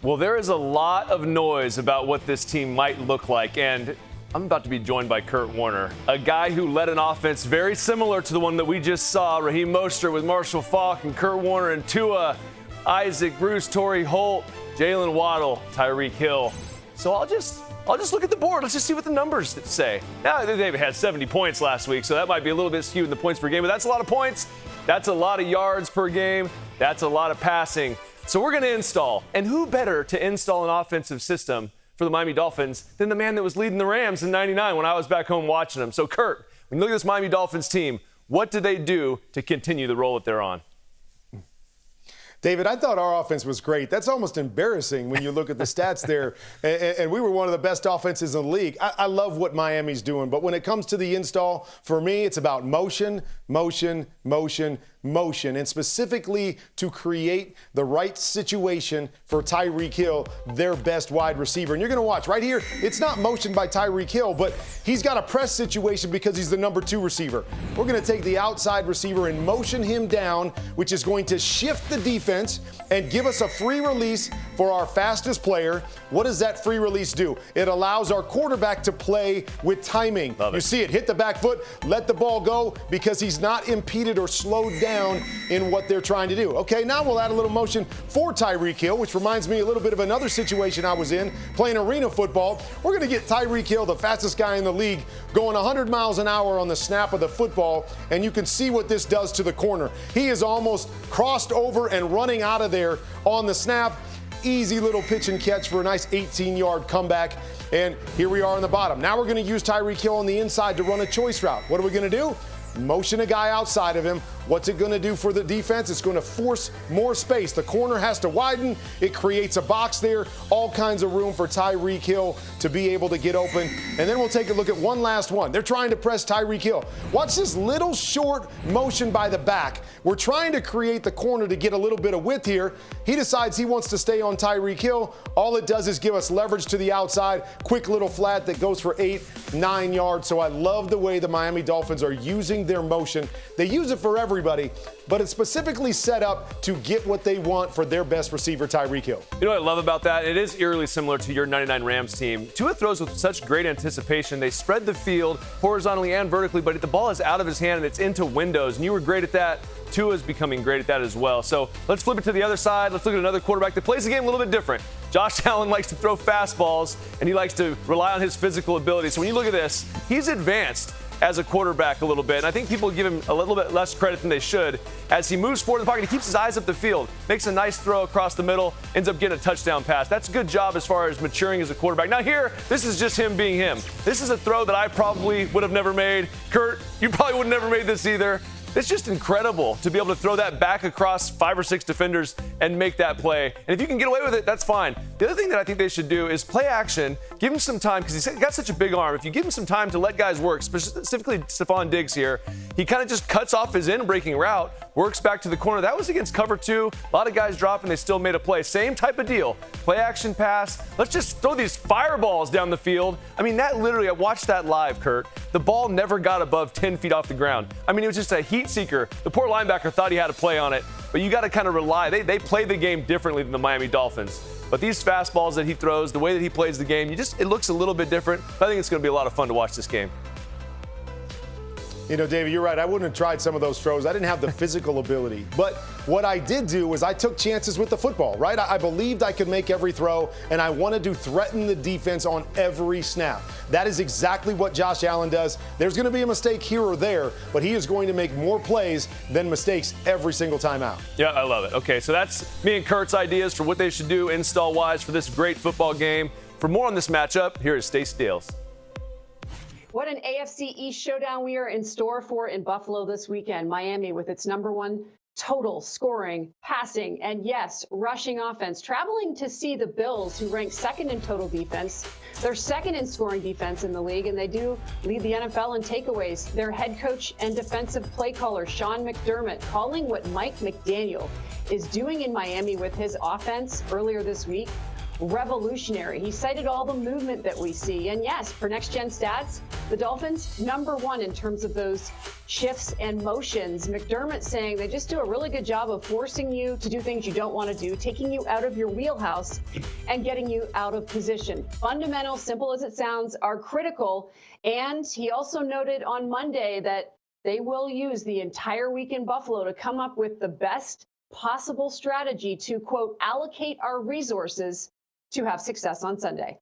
Well, there is a lot of noise about what this team might look like, and I'm about to be joined by Kurt Warner, a guy who led an offense very similar to the one that we just saw. Raheem Mostert with Marshall Faulk and Kurt Warner and Tua, Isaac Bruce, Torrey Holt, Jalen Waddle, Tyreek Hill. So I'll just look at the board. Let's just see what the numbers say. Now, they had 70 points last week, so that might be a little bit skewed in the points per game, but that's a lot of points. That's a lot of yards per game. That's a lot of passing. So we're going to install. And who better to install an offensive system for the Miami Dolphins than the man that was leading the Rams in '99 when I was back home watching them. So, Kurt, when you look at this Miami Dolphins team, what do they do to continue the role that they're on? David, I thought our offense was great. That's almost embarrassing when you look at the stats there. And we were one of the best offenses in the league. I love what Miami's doing. But when it comes to the install, for me, it's about motion, motion, motion, motion, and specifically to create the right situation for Tyreek Hill, their best wide receiver. And you're going to watch right here, it's not motion by Tyreek Hill, but he's got a press situation because he's the number 2 receiver. We're going to take the outside receiver and motion him down, which is going to shift the defense and give us a free release for our fastest player. What does that free release do? It allows our quarterback to play with timing. You see it, hit the back foot, let the ball go because he's not impeded or slowed down in what they're trying to do. Okay, now we'll add a little motion for Tyreek Hill, which reminds me a little bit of another situation I was in, playing arena football. We're going to get Tyreek Hill, the fastest guy in the league, going 100 miles an hour on the snap of the football, and you can see what this does to the corner. He is almost crossed over and running out of there on the snap. Easy little pitch and catch for a nice 18-yard comeback. And here we are on the bottom. Now we're going to use Tyreek Hill on the inside to run a choice route. What are we going to do? Motion a guy outside of him. What's it going to do for the defense? It's going to force more space. The corner has to widen. It creates a box there. All kinds of room for Tyreek Hill to be able to get open. And then we'll take a look at one last one. They're trying to press Tyreek Hill. Watch this little short motion by the back. We're trying to create the corner to get a little bit of width here. He decides he wants to stay on Tyreek Hill. All it does is give us leverage to the outside. Quick little flat that goes for 8-9 yards. So I love the way the Miami Dolphins are using their motion. They use it for everybody, but it's specifically set up to get what they want for their best receiver, Tyreek Hill. You know what I love about that? It is eerily similar to your '99 Rams team. Tua throws with such great anticipation. They spread the field horizontally and vertically, but the ball is out of his hand and it's into windows, and you were great at that. Tua is becoming great at that as well. So let's flip it to the other side. Let's look at another quarterback that plays the game a little bit different. Josh Allen likes to throw fastballs, and he likes to rely on his physical ability. So when you look at this, he's advanced as a quarterback a little bit. And I think people give him a little bit less credit than they should. As he moves forward in the pocket, he keeps his eyes up the field, makes a nice throw across the middle, ends up getting a touchdown pass. That's a good job as far as maturing as a quarterback. Now here, this is just him being him. This is a throw that I probably would have never made. Kurt, you probably would have never made this either. It's just incredible to be able to throw that back across 5 or 6 defenders and make that play. And if you can get away with it, that's fine. The other thing that I think they should do is play action, give him some time, because he's got such a big arm. If you give him some time to let guys work, specifically Stephon Diggs here, he kind of just cuts off his in-breaking route, works back to the corner. That was against cover 2. A lot of guys dropped, and they still made a play. Same type of deal. Play action pass. Let's just throw these fireballs down the field. I mean, that literally, I watched that live, Kurt. The ball never got above 10 feet off the ground. I mean, it was just a heat seeker. The poor linebacker thought he had a play on it, but you got to kind of rely. They play the game differently than the Miami Dolphins. But these fastballs that he throws, the way that he plays the game, it looks a little bit different. I think it's going to be a lot of fun to watch this game. You know, David, you're right. I wouldn't have tried some of those throws. I didn't have the physical ability. But what I did do was I took chances with the football, right? I believed I could make every throw, and I wanted to threaten the defense on every snap. That is exactly what Josh Allen does. There's going to be a mistake here or there, but he is going to make more plays than mistakes every single time out. Yeah, I love it. Okay, so that's me and Kurt's ideas for what they should do install-wise for this great football game. For more on this matchup, here is Stacey Dales. What an AFC East showdown we are in store for in Buffalo this weekend. Miami with its #1 total scoring, passing, and yes, rushing offense, traveling to see the Bills, who rank 2nd in total defense. They're 2nd in scoring defense in the league, and they do lead the NFL in takeaways. Their head coach and defensive play caller, Sean McDermott, calling what Mike McDaniel is doing in Miami with his offense earlier this week revolutionary. He cited all the movement that we see. And yes, for next-gen stats, the Dolphins, #1 in terms of those shifts and motions. McDermott saying they just do a really good job of forcing you to do things you don't want to do, taking you out of your wheelhouse and getting you out of position. Fundamentals, simple as it sounds, are critical. And he also noted on Monday that they will use the entire week in Buffalo to come up with the best possible strategy to, quote, allocate our resources to have success on Sunday.